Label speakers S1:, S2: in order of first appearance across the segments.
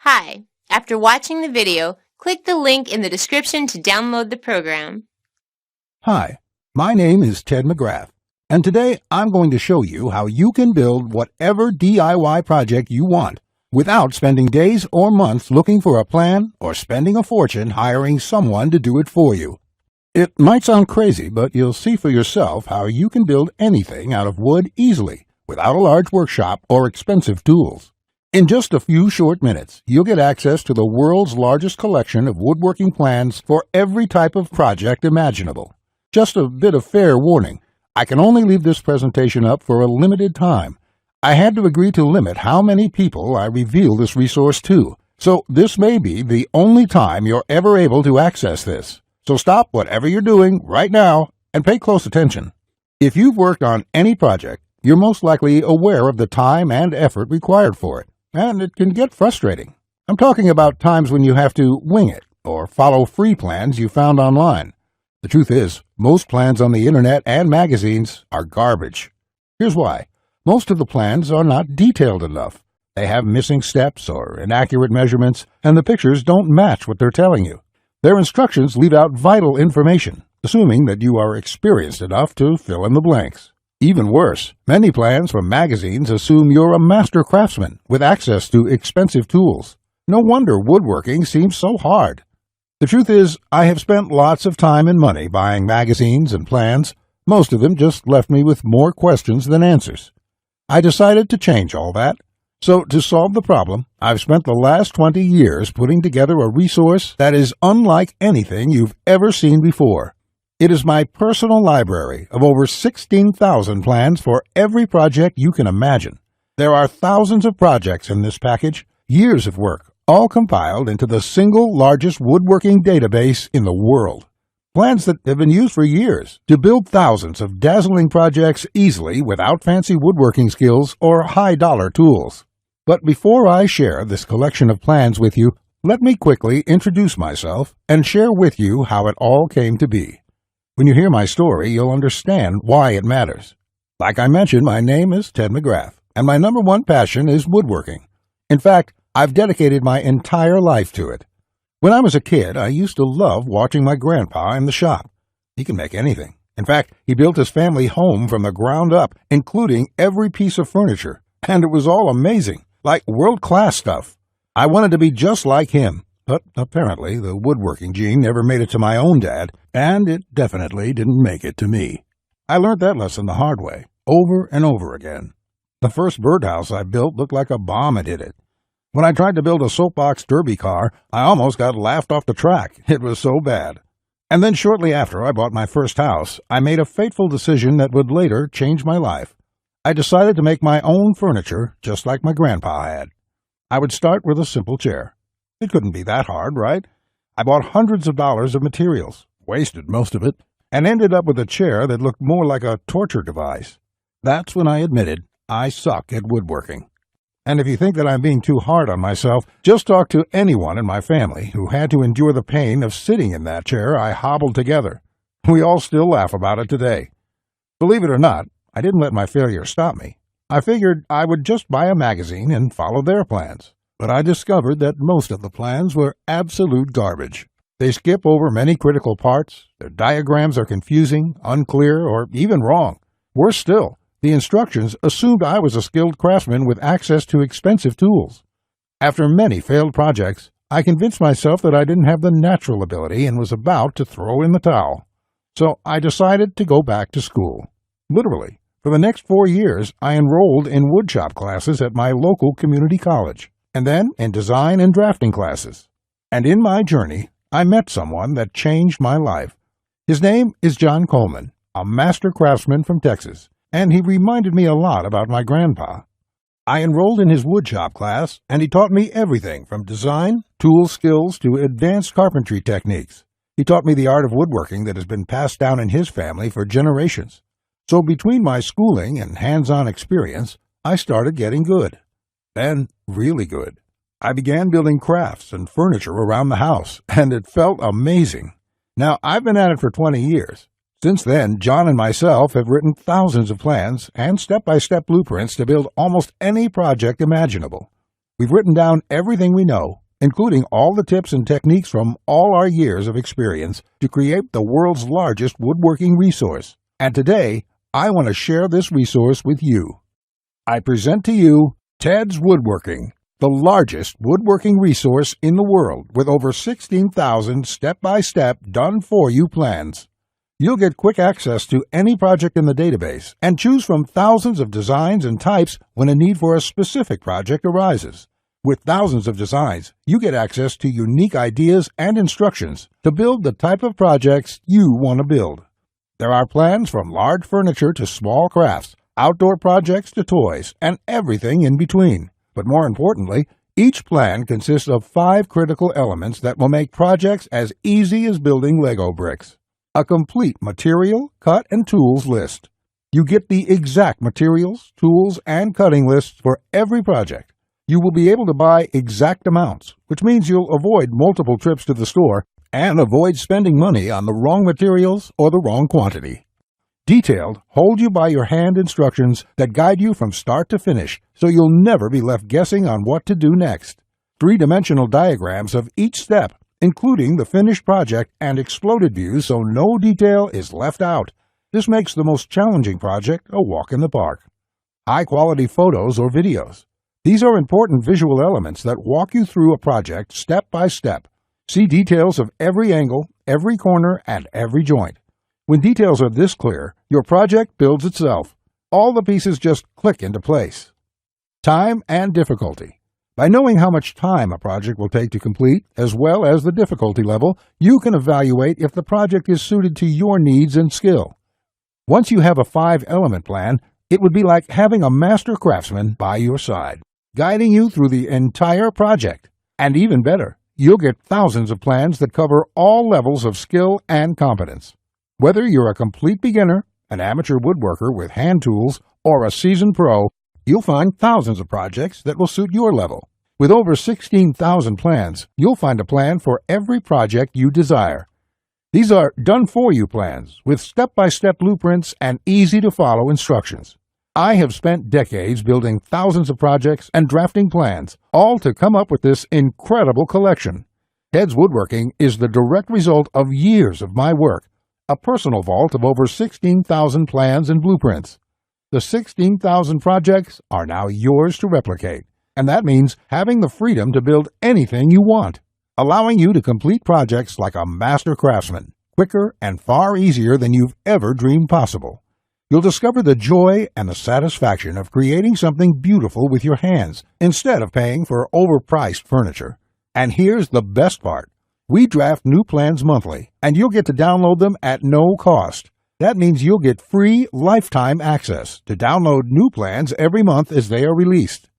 S1: Hi, after watching the video, click the link in the description to download the program.
S2: Hi, my name is Ted McGrath, and today I'm going to show you how you can build whatever DIY project you want without spending days or months looking for a plan or spending a fortune hiring someone to do it for you. It might sound crazy, but you'll see for yourself how you can build anything out of wood easily without a large workshop or expensive tools. In just a few short minutes, you'll get access to the world's largest collection of woodworking plans for every type of project imaginable. Just a bit of fair warning, I can only leave this presentation up for a limited time. I had to agree to limit how many people I reveal this resource to, so this may be the only time you're ever able to access this. So stop whatever you're doing right now and pay close attention. If you've worked on any project, you're most likely aware of the time and effort required for it. And it can get frustrating. I'm talking about times when you have to wing it or follow free plans you found online. The truth is, most plans on the internet and magazines are garbage. Here's why. Most of the plans are not detailed enough. They have missing steps or inaccurate measurements, and the pictures don't match what they're telling you. Their instructions leave out vital information, assuming that you are experienced enough to fill in the blanks. Even worse, many plans from magazines assume you're a master craftsman with access to expensive tools. No wonder woodworking seems so hard. The truth is, I have spent lots of time and money buying magazines and plans. Most of them just left me with more questions than answers. I decided to change all that. So to solve the problem, I've spent the last 20 years putting together a resource that is unlike anything you've ever seen before. It is my personal library of over 16,000 plans for every project you can imagine. There are thousands of projects in this package, years of work, all compiled into the single largest woodworking database in the world. Plans that have been used for years to build thousands of dazzling projects easily without fancy woodworking skills or high-dollar tools. But before I share this collection of plans with you, let me quickly introduce myself and share with you how it all came to be. When you hear my story, you'll understand why it matters. Like I mentioned, my name is Ted McGrath, and my number one passion is woodworking. In fact, I've dedicated my entire life to it. When I was a kid, I used to love watching my grandpa in the shop. He can make anything. In fact, he built his family home from the ground up, including every piece of furniture, and it was all amazing, like world-class stuff. I wanted to be just like him. But apparently the woodworking gene never made it to my own dad, and it definitely didn't make it to me. I learned that lesson the hard way, over and over again. The first birdhouse I built looked like a bomb had hit it. When I tried to build a soapbox derby car, I almost got laughed off the track. It was so bad. And then shortly after I bought my first house, I made a fateful decision that would later change my life. I decided to make my own furniture just like my grandpa had. I would start with a simple chair. It couldn't be that hard, right? I bought hundreds of dollars of materials, wasted most of it, and ended up with a chair that looked more like a torture device. That's when I admitted I suck at woodworking. And if you think that I'm being too hard on myself, just talk to anyone in my family who had to endure the pain of sitting in that chair I hobbled together. We all still laugh about it today. Believe it or not, I didn't let my failure stop me. I figured I would just buy a magazine and follow their plans. But I discovered that most of the plans were absolute garbage. They skip over many critical parts, their diagrams are confusing, unclear, or even wrong. Worse still, the instructions assumed I was a skilled craftsman with access to expensive tools. After many failed projects, I convinced myself that I didn't have the natural ability and was about to throw in the towel. So I decided to go back to school. Literally, for the next 4 years, I enrolled in woodshop classes at my local community college, and then in design and drafting classes. And in my journey, I met someone that changed my life. His name is John Coleman, a master craftsman from Texas, and he reminded me a lot about my grandpa. I enrolled in his woodshop class, and he taught me everything from design, tool skills, to advanced carpentry techniques. He taught me the art of woodworking that has been passed down in his family for generations. So between my schooling and hands-on experience, I started getting good. Then, really good. I began building crafts and furniture around the house, and it felt amazing. Now, I've been at it for 20 years. Since then, John and myself have written thousands of plans and step-by-step blueprints to build almost any project imaginable. We've written down everything we know, including all the tips and techniques from all our years of experience to create the world's largest woodworking resource. And today, I want to share this resource with you. I present to you TED's Woodworking, the largest woodworking resource in the world with over 16,000 step-by-step done-for-you plans. You'll get quick access to any project in the database and choose from thousands of designs and types when a need for a specific project arises. With thousands of designs, you get access to unique ideas and instructions to build the type of projects you want to build. There are plans from large furniture to small crafts, outdoor projects to toys, and everything in between. But more importantly, each plan consists of 5 critical elements that will make projects as easy as building Lego bricks. A complete material, cut, and tools list. You get the exact materials, tools, and cutting lists for every project. You will be able to buy exact amounts, which means you'll avoid multiple trips to the store and avoid spending money on the wrong materials or the wrong quantity. Detailed, hold-you-by-your-hand instructions that guide you from start to finish, so you'll never be left guessing on what to do next. 3-dimensional diagrams of each step, including the finished project and exploded views so no detail is left out. This makes the most challenging project a walk in the park. High-quality photos or videos. These are important visual elements that walk you through a project step by step. See details of every angle, every corner, and every joint. When details are this clear, your project builds itself. All the pieces just click into place. Time and difficulty. By knowing how much time a project will take to complete, as well as the difficulty level, you can evaluate if the project is suited to your needs and skill. Once you have a 5-element plan, it would be like having a master craftsman by your side, guiding you through the entire project. And even better, you'll get thousands of plans that cover all levels of skill and competence. Whether you're a complete beginner, an amateur woodworker with hand tools, or a seasoned pro, you'll find thousands of projects that will suit your level. With over 16,000 plans, you'll find a plan for every project you desire. These are done-for-you plans with step-by-step blueprints and easy-to-follow instructions. I have spent decades building thousands of projects and drafting plans, all to come up with this incredible collection. TED's Woodworking is the direct result of years of my work, a personal vault of over 16,000 plans and blueprints. The 16,000 projects are now yours to replicate, and that means having the freedom to build anything you want, allowing you to complete projects like a master craftsman, quicker and far easier than you've ever dreamed possible. You'll discover the joy and the satisfaction of creating something beautiful with your hands instead of paying for overpriced furniture. And here's the best part. We draft new plans monthly, and you'll get to download them at no cost. That means you'll get free lifetime access to download new plans every month as they are released.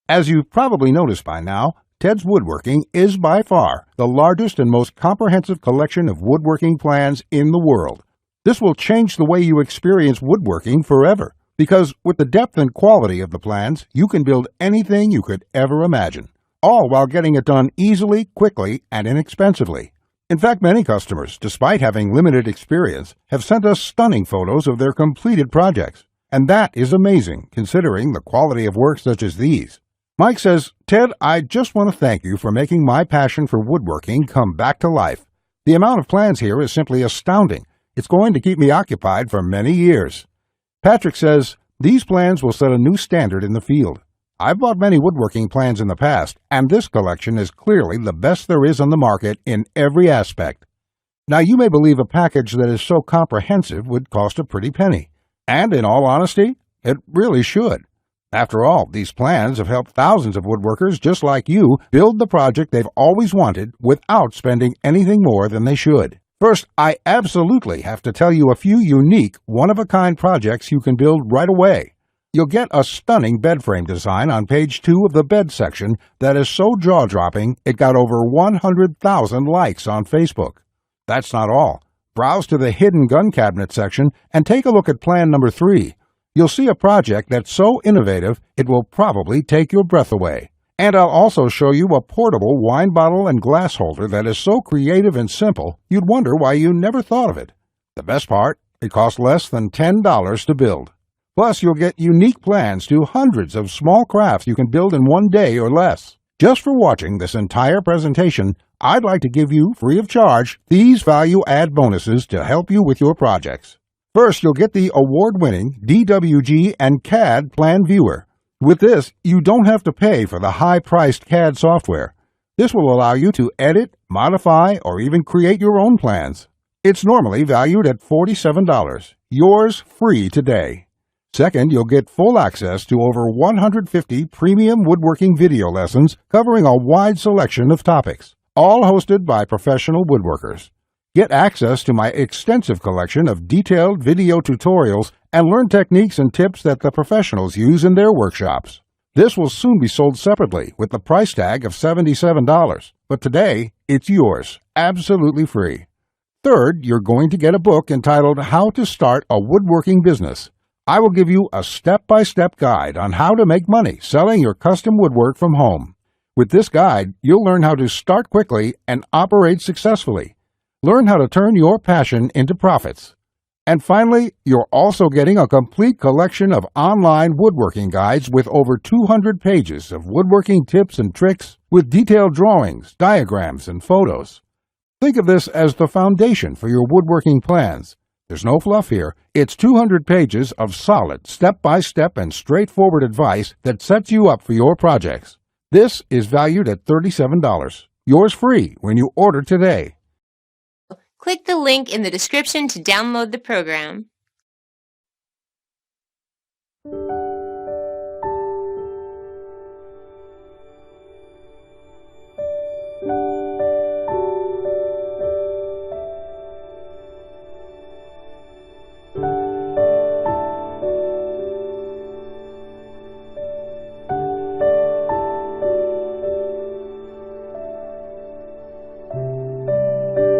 S2: As you've probably noticed by now, TED's Woodworking is by far the largest and most comprehensive collection of woodworking plans in the world. This will change the way you experience woodworking forever, because with the depth and quality of the plans, you can build anything you could ever imagine, all while getting it done easily, quickly, and inexpensively. In fact, many customers, despite having limited experience, have sent us stunning photos of their completed projects, and that is amazing considering the quality of work such as these. Mike says, "Ted, I just want to thank you for making my passion for woodworking come back to life. The amount of plans here is simply astounding. It's going to keep me occupied for many years." Patrick says, "These plans will set a new standard in the field. I've bought many woodworking plans in the past, and this collection is clearly the best there is on the market in every aspect." Now, you may believe a package that is so comprehensive would cost a pretty penny. And in all honesty, it really should. After all, these plans have helped thousands of woodworkers just like you build the project they've always wanted without spending anything more than they should. First, I absolutely have to tell you a few unique, one-of-a-kind projects you can build right away. You'll get a stunning bed frame design on page 2 of the bed section that is so jaw-dropping it got over 100,000 likes on Facebook. That's not all. Browse to the hidden gun cabinet section and take a look at plan number 3. You'll see a project that's so innovative it will probably take your breath away. And I'll also show you a portable wine bottle and glass holder that is so creative and simple you'd wonder why you never thought of it. The best part, it costs less than $10 to build. Plus, you'll get unique plans to hundreds of small crafts you can build in one day or less. Just for watching this entire presentation, I'd like to give you, free of charge, these value-add bonuses to help you with your projects. First, you'll get the award-winning DWG and CAD Plan Viewer. With this, you don't have to pay for the high-priced CAD software. This will allow you to edit, modify, or even create your own plans. It's normally valued at $47. Yours free today. Second, you'll get full access to over 150 premium woodworking video lessons covering a wide selection of topics, all hosted by professional woodworkers. Get access to my extensive collection of detailed video tutorials and learn techniques and tips that the professionals use in their workshops. This will soon be sold separately with the price tag of $77, but today it's yours, absolutely free. Third, you're going to get a book entitled How to Start a Woodworking Business. I will give you a step-by-step guide on how to make money selling your custom woodwork from home. With this guide, you'll learn how to start quickly and operate successfully. Learn how to turn your passion into profits. And finally, you're also getting a complete collection of online woodworking guides with over 200 pages of woodworking tips and tricks with detailed drawings, diagrams, and photos. Think of this as the foundation for your woodworking plans. There's no fluff here. It's 200 pages of solid, step-by-step and straightforward advice that sets you up for your projects. This is valued at $37. Yours free when you order today.
S1: Click the link in the description to download the program.